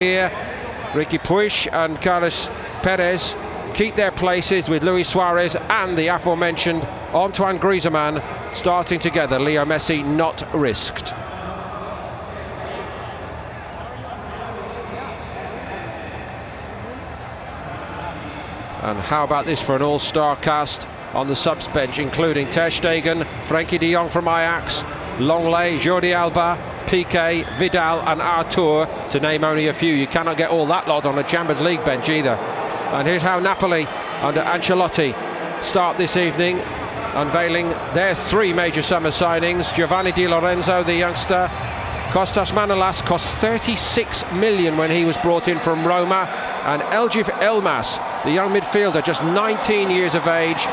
Here, Ricky Puig and Carlos Perez keep their places with Luis Suarez and the aforementioned Antoine Griezmann starting together. Leo Messi not risked. And how about this for an all-star cast on the subs bench, including Ter Stegen, Frenkie de Jong from Ajax, Longley, Jordi Alba, Piqué, Vidal and Artur, to name only a few. You cannot get all that lot on a Champions League bench either. And here's how Napoli under Ancelotti start this evening, unveiling their three major summer signings. Giovanni Di Lorenzo, the youngster. Kostas Manolas cost 36 million when he was brought in from Roma. And Elmas, the young midfielder, just 19 years of age.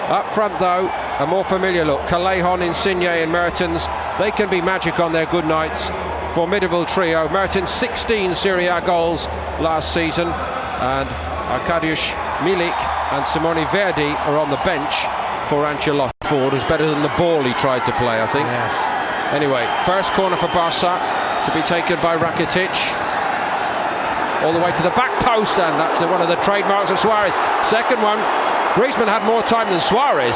Up front though, a more familiar look. Callejon, Insigne and Mertens. They can be magic on their good nights. Formidable trio. Mertens 16 Serie A goals last season. And Arkadiusz Milik and Simone Verdi are on the bench for Ancelotti. Ford was better than the ball he tried to play, I think. Yes. Anyway, first corner for Barca to be taken by Rakitic. All the way to the back post, and that's one of the trademarks of Suarez. Second one, Griezmann had more time than Suarez.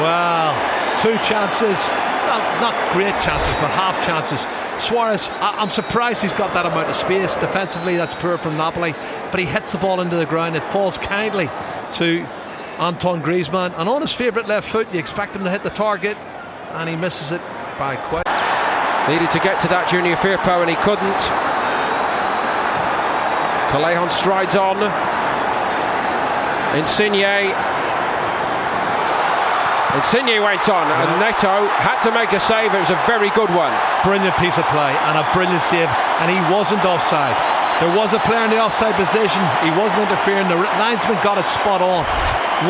Well, two chances, well, not great chances, but half chances. Suarez, I'm surprised he's got that amount of space. Defensively, that's poor from Napoli, but he hits the ball into the ground. It falls kindly to Antoine Griezmann, and on his favourite left foot, you expect him to hit the target, and he misses it by quite. Needed to get to that Junior Firpo, and he couldn't. Callejon strides on. Insigne went on, and Neto had to make a save. It was a very good one. Brilliant piece of play and a brilliant save, and he wasn't offside. There was a player in the offside position. He wasn't interfering. The linesman got it spot on.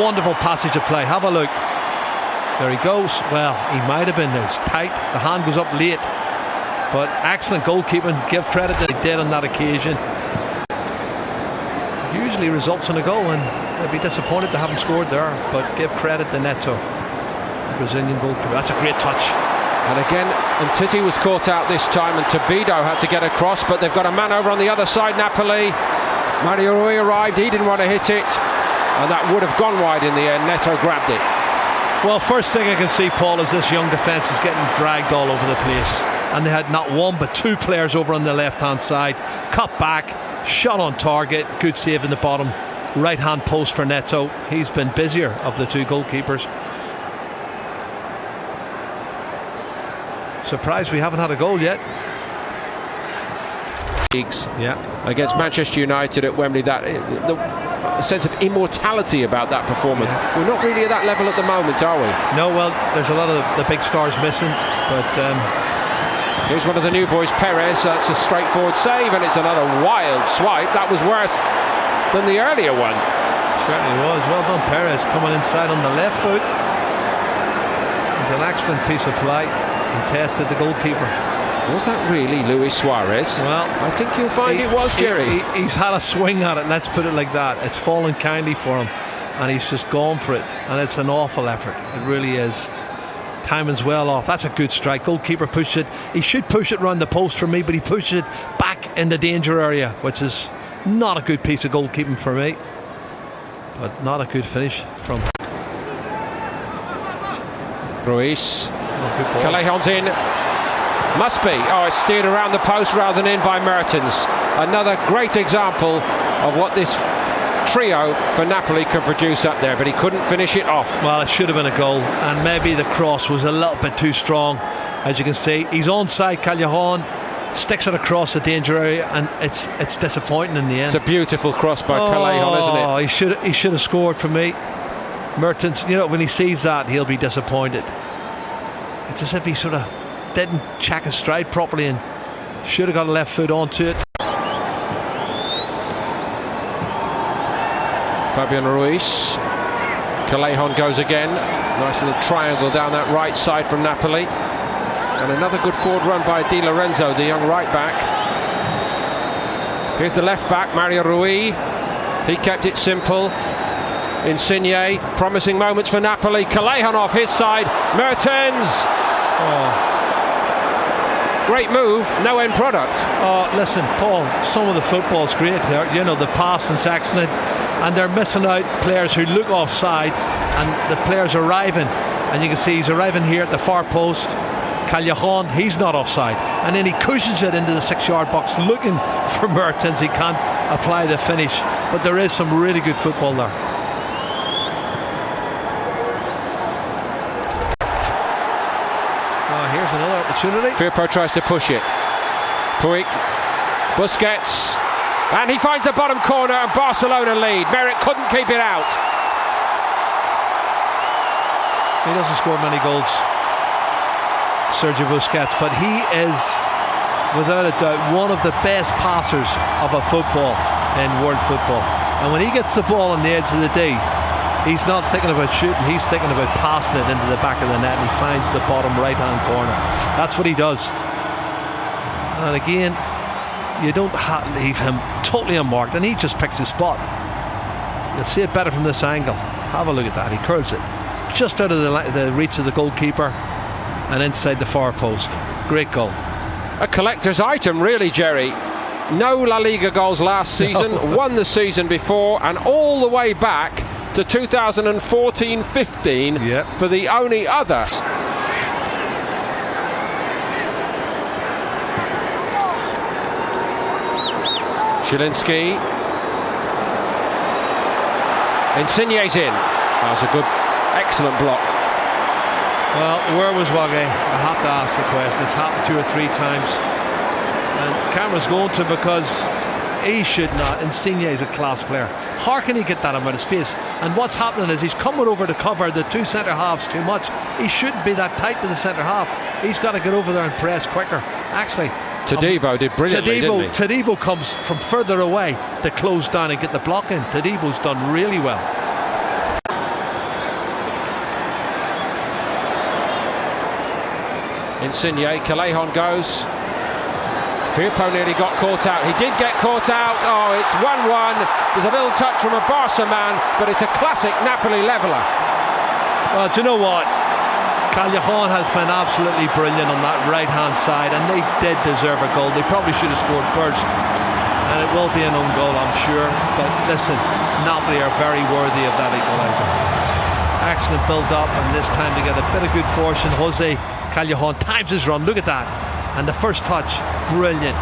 Wonderful passage of play. Have a look. There he goes. Well, he might have been. It's tight. The hand goes up late, but excellent goalkeeping. Give credit that he did on that occasion. Usually results in a goal, and they'd be disappointed to haven't scored there, but give credit to Neto, Brazilian goalkeeper. That's a great touch. And again, Umtiti was caught out this time, and Todibo had to get across, but they've got a man over on the other side. Napoli, Mario Rui arrived, he didn't want to hit it, and that would have gone wide in the end. Neto grabbed it. Well, first thing I can see, Paul, is this young defence is getting dragged all over the place, and they had not one but two players over on the left hand side. Cut back, shot on target, good save in the bottom right hand post for Neto. He's been busier of the two goalkeepers. Surprised we haven't had a goal yet. Yeah, against Manchester United at Wembley, a sense of immortality about that performance. Yeah. We're not really at that level at the moment, are we? No, well, there's a lot of the big stars missing, but here's one of the new boys, Perez. That's a straightforward save, and it's another wild swipe. That was worse than the earlier one. Certainly was. Well done, Perez, coming inside on the left foot. It's an excellent piece of play, and tested the goalkeeper. Was that really Luis Suarez? Well, I think you'll find it was, Jerry. He's had a swing at it, let's put it like that. It's fallen kindly for him, and he's just gone for it, and it's an awful effort. It really is. Timing's well off. That's a good strike. Goalkeeper pushed it. He should push it round the post for me, but he pushed it back in the danger area, which is not a good piece of goalkeeping for me, but not a good finish from Ruiz. Callejon's in. Must be. Oh, it's steered around the post rather than in by Mertens. Another great example of what this trio for Napoli can produce up there, but he couldn't finish it off. Well, it should have been a goal, and maybe the cross was a little bit too strong. As you can see, he's onside. Callejon sticks it across the danger area, and it's disappointing in the end. It's a beautiful cross by Callejon, isn't it? Oh, he should have scored for me. Mertens, you know, when he sees that, he'll be disappointed. It's as if he sort of didn't check his stride properly and should have got a left foot onto it. Fabian Ruiz. Callejon goes again. Nice little triangle down that right side from Napoli. And another good forward run by Di Lorenzo, the young right back. Here's the left back, Mario Rui. He kept it simple. Insigne, promising moments for Napoli. Callejon off his side. Mertens. Great move, no end product. Oh, listen, Paul, some of the football's great here. You know, the passing's excellent, and they're missing out players who look offside, and the players arriving, and you can see he's arriving here at the far post. Callejon, he's not offside, and then he cushions it into the 6-yard box looking for Mertens. He can't apply the finish, but there is some really good football there. Oh, here's another opportunity. Firpo tries to push it. Puig, Busquets, and he finds the bottom corner, and Barcelona lead. Meret couldn't keep it out. He doesn't score many goals, Sergio Busquets, but he is without a doubt one of the best passers of a football in world football. And when he gets the ball on the edge of the day, he's not thinking about shooting, he's thinking about passing it into the back of the net, and he finds the bottom right hand corner. That's what he does. And again, you don't leave him totally unmarked, and he just picks his spot. You'll see it better from this angle. Have a look at that. He curls it just out of the reach of the goalkeeper and inside the far post. Great goal. A collector's item, really, Jerry. No La Liga goals last season, won the season before, and all the way back to 2014-15 for the only other. Zielinski. Insigne's in. That was a good, excellent block. Well, where was Wague? I have to ask the question. It's happened 2 or 3 times, and camera's going to, because he should not. Insigne is a class player. How can he get that amount of space? And what's happening is he's coming over to cover the 2 centre halves too much. He shouldn't be that tight to the centre half. He's got to get over there and press quicker. Actually, Todibo did brilliantly, didn't he? Todibo comes from further away to close down and get the block in. Todibo's done really well. Insigne, Callejon goes. Firpo nearly got caught out. He did get caught out. Oh, it's 1-1. There's a little touch from a Barca man, but it's a classic Napoli leveller. Well, do you know what? Callejon has been absolutely brilliant on that right-hand side, and they did deserve a goal. They probably should have scored first, and it will be an own goal, I'm sure. But listen, Napoli are very worthy of that equaliser. Excellent build-up, and this time they get a bit of good fortune. Jose Callejon times his run. Look at that. And the first touch, brilliant.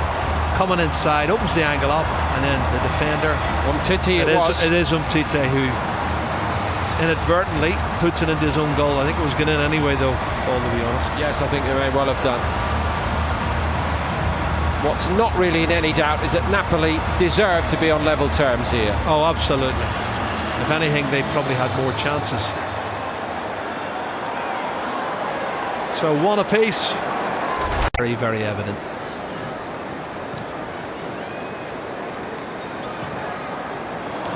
Coming inside, opens the angle up, and then the defender. Umtiti it was. It is Umtiti who inadvertently puts it into his own goal. I think it was going in anyway, though, Paul, to be honest. Yes, I think they may well have done. What's not really in any doubt is that Napoli deserve to be on level terms here. Oh, absolutely. If anything, they probably had more chances. So 1 apiece. Very, very evident.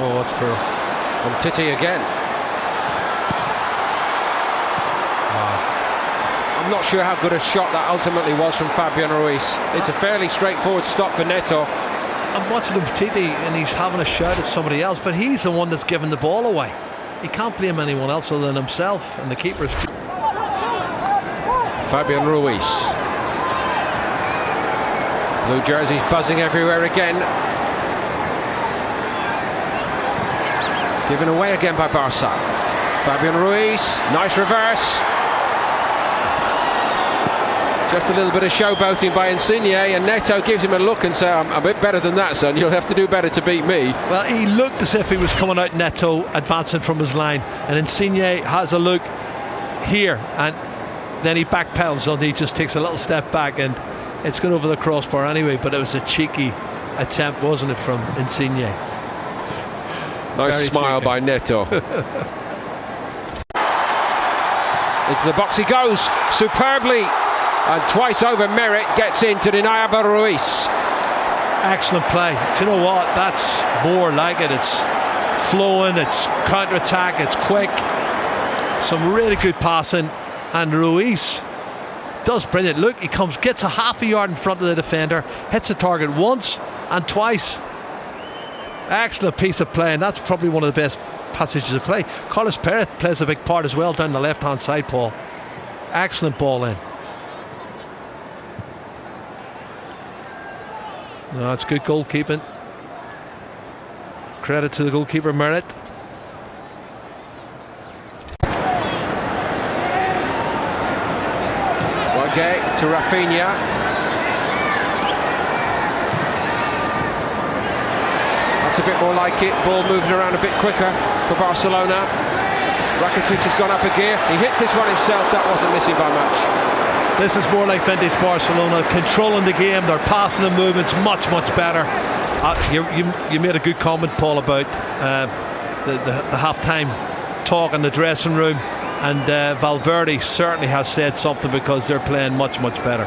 Oh, what's for Umtiti again. I'm not sure how good a shot that ultimately was from Fabian Ruiz. It's a fairly straightforward stop for Neto. I'm watching Umtiti and he's having a shout at somebody else, but he's the one that's giving the ball away. He can't blame anyone else other than himself, and the keeper's... Fabian Ruiz. Blue jerseys buzzing everywhere again. Given away again by Barca. Fabian Ruiz, nice reverse. Just a little bit of showboating by Insigne, and Neto gives him a look and says, I'm a bit better than that, son. You'll have to do better to beat me. Well, he looked as if he was coming out Neto, advancing from his line, and Insigne has a look here, and then he backpedals, and he just takes a little step back, and it's gone over the crossbar anyway. But it was a cheeky attempt, wasn't it, from Insigne? Nice Very smile cheeky by Neto. Into the box he goes, superbly, and twice over Meret gets in to deny Ruiz. Excellent play. Do you know what? That's more like it. It's flowing, it's counter-attack, it's quick. Some really good passing, and Ruiz does brilliant. Look, he comes, gets a half a yard in front of the defender, hits the target once and twice. Excellent piece of play, and that's probably one of the best passages of play. Carlos Perez plays a big part as well down the left hand side, Paul. Excellent ball in. No, it's good goalkeeping. Credit to the goalkeeper, Meret. Wague to Rafinha. That's a bit more like it. Ball moving around a bit quicker for Barcelona. Rakitic has gone up a gear. He hits this one himself. That wasn't missing by much. This is more like vintage Barcelona, controlling the game. They're passing the movements much better. You made a good comment, Paul, about the half-time talk in the dressing room, and Valverde certainly has said something, because they're playing much better.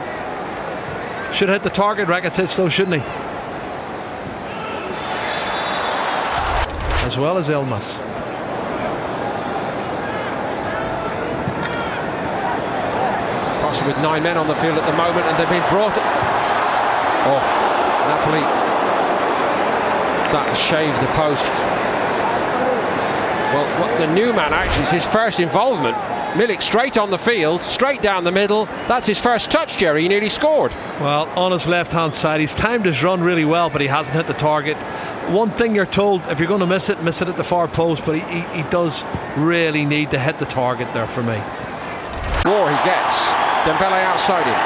Should hit the target, Rakitic, though, shouldn't he? As well as Elmas. With 9 men on the field at the moment, and they've been brought. Oh, Napoli. That shaved the post. Well, what the new man actually is his first involvement. Milik straight on the field, straight down the middle. That's his first touch, Jerry. He nearly scored. Well, on his left-hand side, he's timed his run really well, but he hasn't hit the target. One thing you're told, if you're going to miss it at the far post, but he does really need to hit the target there for me. War he gets. Dembele outside him.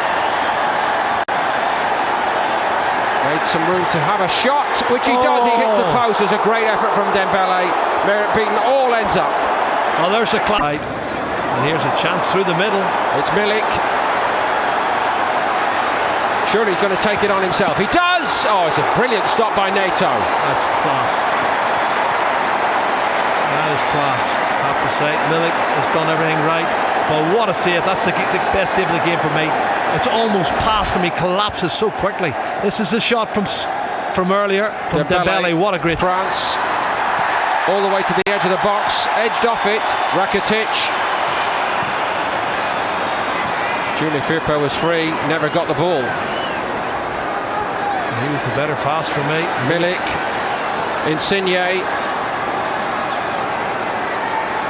Made some room to have a shot, which he does. He hits the post. There's a great effort from Dembele. Meret beaten, all ends up. Oh, there's a Clyde. And here's a chance through the middle. It's Milik. Surely he's going to take it on himself. He does! Oh, it's a brilliant stop by Neto. That's class. That is class, I have to say. Milik has done everything right. But what a save. That's the best save of the game for me. It's almost past him. He collapses so quickly. This is the shot from earlier from Dembele. What a great France. All the way to the edge of the box. Edged off it. Rakitic. Firpo was free. Never got the ball. He was the better pass for me. Milik. Insigne.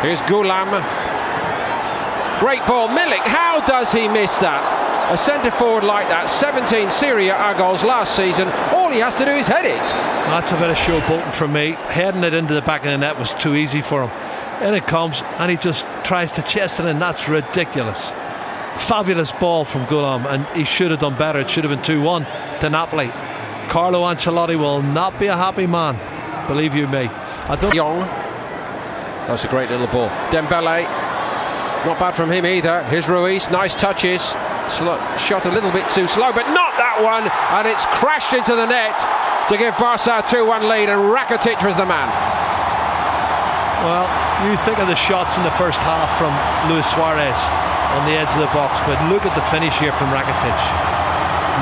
Here's Gulam. Great ball, Milik. How does he miss that? A centre forward like that, 17 Serie A goals last season. All he has to do is head it. That's a bit of showboating from me. Heading it into the back of the net was too easy for him. In it comes, and he just tries to chest it in. That's ridiculous. Fabulous ball from Gulam, and he should have done better. It should have been 2-1 to Napoli. Carlo Ancelotti will not be a happy man, believe you me. Young. That's a great little ball. Dembele. Not bad from him either. Here's Ruiz, nice touches. Shot a little bit too slow, but not that one. And it's crashed into the net to give Barca a 2-1 lead, and Rakitic was the man. Well, you think of the shots in the first half from Luis Suarez on the edge of the box, but look at the finish here from Rakitic.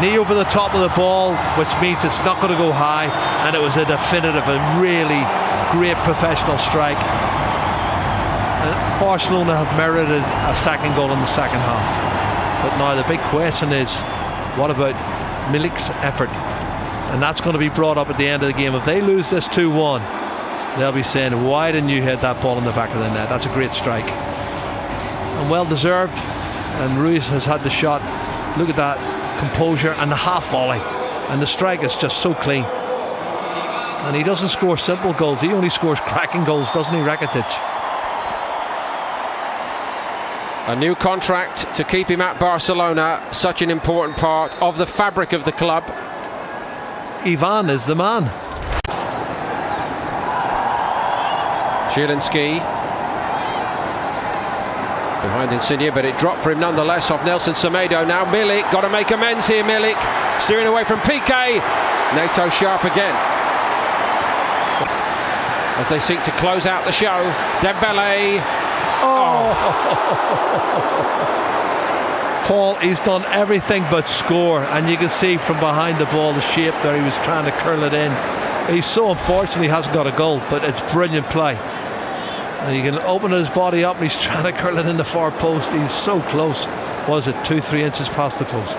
Knee over the top of the ball, which means it's not going to go high, and it was a definitive, a really great professional strike. Barcelona have merited a second goal in the second half. But now the big question is, what about Milik's effort? And that's going to be brought up at the end of the game. If they lose this 2-1, they'll be saying, why didn't you hit that ball in the back of the net? That's a great strike. And well deserved. And Ruiz has had the shot. Look at that composure and the half volley. And the strike is just so clean. And he doesn't score simple goals. He only scores cracking goals, doesn't he, Rakitic? A new contract to keep him at Barcelona, such an important part of the fabric of the club. Ivan is the man. Zielinski behind Insigne, but it dropped for him nonetheless off Nelson Semedo. Now Milik, got to make amends here. Milik steering away from Piqué. Neto sharp again as they seek to close out the show. Dembele. Paul, he's done everything but score, and you can see from behind the ball the shape there. He was trying to curl it in. He's so unfortunate he hasn't got a goal, but it's brilliant play. And he can open his body up, and he's trying to curl it in the far post. He's so close. Was it 2-3 inches past the post?